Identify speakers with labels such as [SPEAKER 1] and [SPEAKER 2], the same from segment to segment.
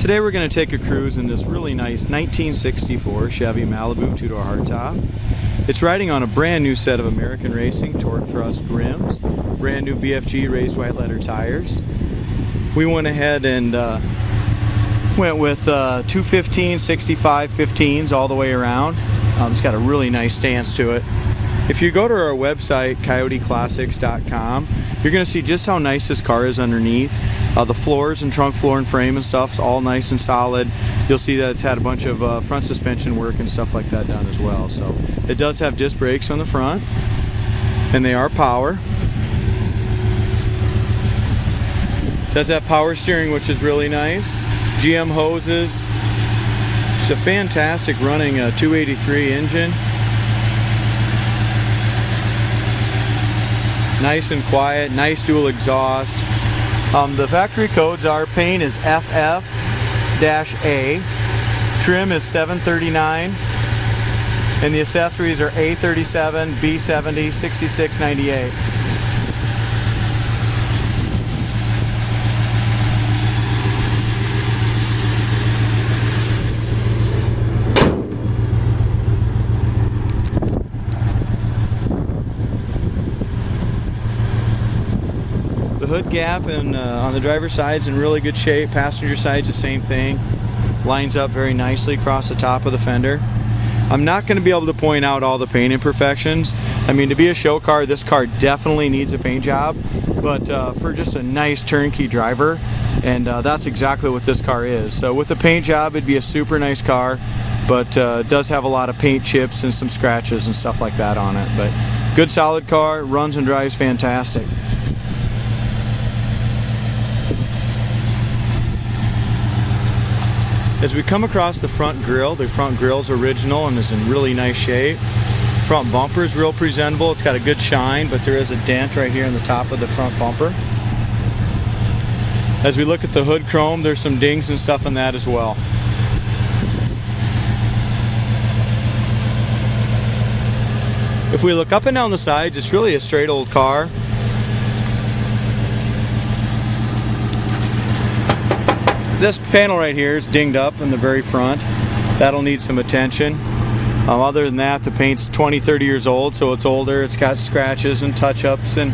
[SPEAKER 1] Today we're going to take a cruise in this really nice 1964 Chevy Malibu 2-door hardtop. It's riding on a brand new set of American Racing torque thrust rims, brand new BFG raised white letter tires. We went ahead and went with 215 65 15s all the way around. It's got a really nice stance to it. If you go to our website, coyoteclassics.com, you're going to see just how nice this car is underneath. The floors and trunk floor and frame and stuff is all nice and solid. You'll see that it's had a bunch of front suspension work and stuff like that done as well. So it does have disc brakes on the front, and they are power. It does have power steering, which is really nice. GM hoses. It's a fantastic running 283 engine. Nice and quiet, nice dual exhaust. The factory codes are paint is FF-A, trim is 739, and the accessories are A37, B70, 6698. The hood gap and on the driver's side is in really good shape. Passenger side's the same thing. Lines up very nicely across the top of the fender. I'm not going to be able to point out all the paint imperfections. I mean, to be a show car, this car definitely needs a paint job, but for just a nice turnkey driver, and that's exactly what this car is. So with a paint job, it'd be a super nice car, but it does have a lot of paint chips and some scratches and stuff like that on it. But good solid car, runs and drives fantastic. As we come across the front grille is original and is in really nice shape. Front bumper is real presentable. It's got a good shine, but there is a dent right here in the top of the front bumper. As we look at the hood chrome, there's some dings and stuff in that as well. If we look up and down the sides, it's really a straight old car. This panel right here is dinged up in the very front. That'll need some attention. Other than that, the paint's 20-30 years old, so it's older. It's got scratches and touch-ups and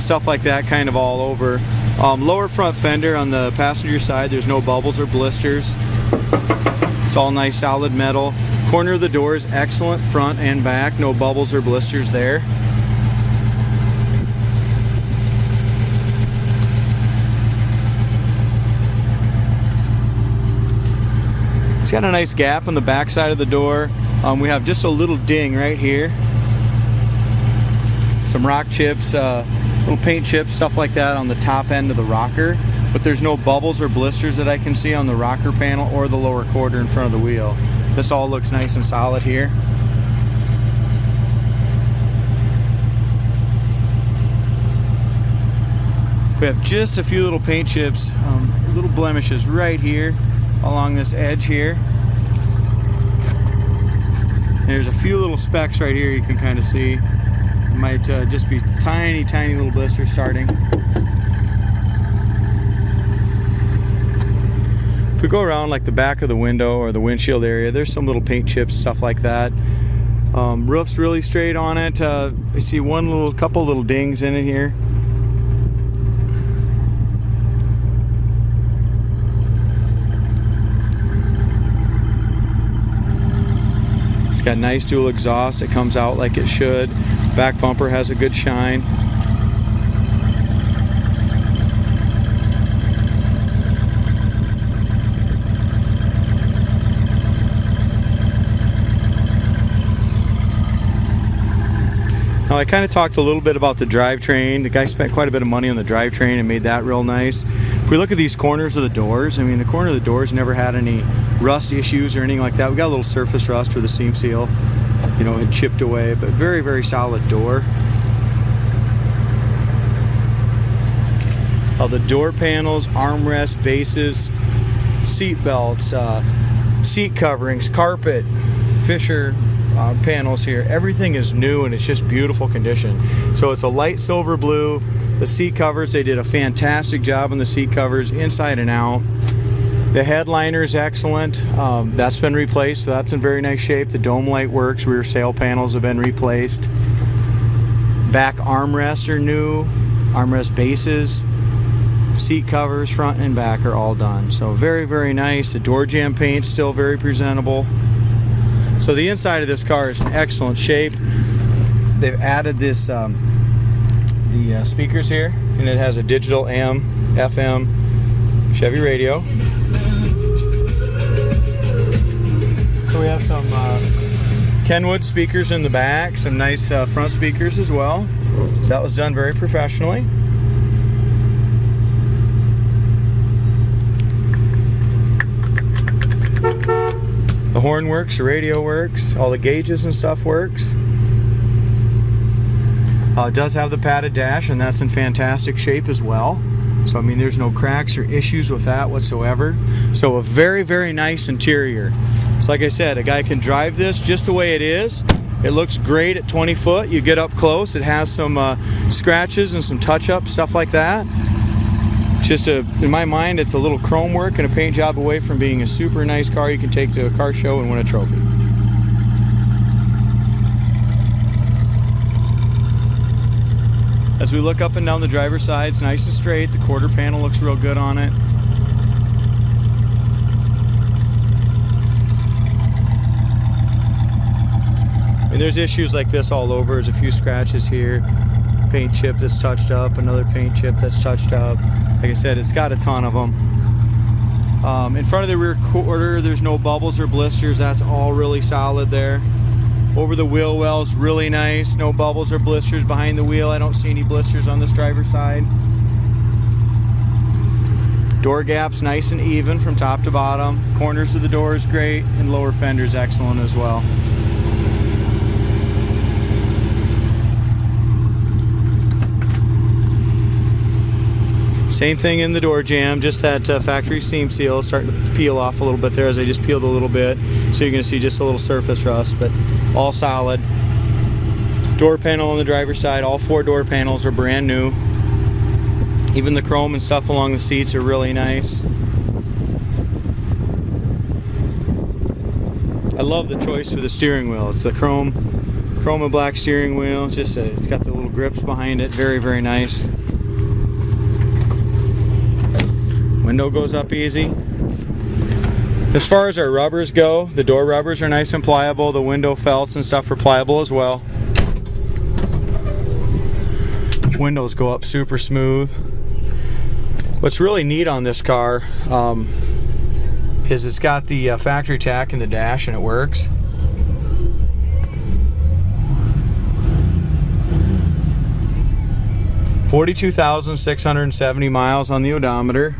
[SPEAKER 1] stuff like that kind of all over. Lower front fender on the passenger side, there's no bubbles or blisters. It's all nice solid metal. Corner of the door is excellent, front and back. No bubbles or blisters there. It's got a nice gap on the back side of the door. We have just a little ding right here. Some rock chips, little paint chips, stuff like that on the top end of the rocker. But there's no bubbles or blisters that I can see on the rocker panel or the lower quarter in front of the wheel. This all looks nice and solid here. We have just a few little paint chips, little blemishes right here along this edge here. And there's a few little specks right here you can kind of see. It might just be tiny little blisters starting. If we go around like the back of the window or the windshield area, there's some little paint chips, stuff like that. Roof's really straight on it. I see couple little dings in it here. It's got nice dual exhaust. It comes out like it should. Back bumper has a good shine. Now I kind of talked a little bit about the drivetrain. The guy spent quite a bit of money on the drivetrain and made that real nice. If we look at these corners of the doors, I mean the corner of the doors never had any rust issues or anything like that. We got a little surface rust where the seam seal, had chipped away, but very solid door. The door panels, armrest, bases, seat belts, seat coverings, carpet, Fisher panels here. Everything is new and it's just beautiful condition. So it's a light silver blue. The seat covers, they did a fantastic job on the seat covers inside and out. The headliner is excellent. That's been replaced, so that's in very nice shape. The dome light works. Rear sail panels have been replaced. Back armrests are new. Armrest bases, seat covers, front and back are all done. So very, very nice. The door jamb paint's still very presentable. So the inside of this car is in excellent shape. They've added this the speakers here, and it has a digital AM, FM, Chevy radio. So we have some Kenwood speakers in the back, some nice front speakers as well. So that was done very professionally. The horn works, the radio works, all the gauges and stuff works. It does have the padded dash, and that's in fantastic shape as well. So I mean, there's no cracks or issues with that whatsoever. So a very, very nice interior. So like I said, a guy can drive this just the way it is. It looks great at 20 foot. You get up close, it has some scratches and some touch-up, stuff like that. Just in my mind, it's a little chrome work and a paint job away from being a super nice car you can take to a car show and win a trophy. As we look up and down the driver's side, it's nice and straight. The quarter panel looks real good on it. And there's issues like this all over. There's a few scratches here. Paint chip that's touched up, another paint chip that's touched up. Like I said, it's got a ton of them. In front of the rear quarter, there's no bubbles or blisters. That's all really solid there. Over the wheel wells, really nice. No bubbles or blisters behind the wheel. I don't see any blisters on this driver's side. Door gaps nice and even from top to bottom. Corners of the door is great, and lower fender's excellent as well. Same thing in the door jamb, just that factory seam seal starting to peel off a little bit there as I just peeled a little bit. So you're going to see just a little surface rust, but all solid. Door panel on the driver's side, all 4 door panels are brand new. Even the chrome and stuff along the seats are really nice. I love the choice for the steering wheel. It's the chrome and black steering wheel. It's got the little grips behind it. Very, very nice. Window goes up easy. As far as our rubbers go, the door rubbers are nice and pliable. The window felts and stuff are pliable as well. Windows go up super smooth. What's really neat on this car is it's got the factory tack in the dash, and it works. $42,670 miles on the odometer.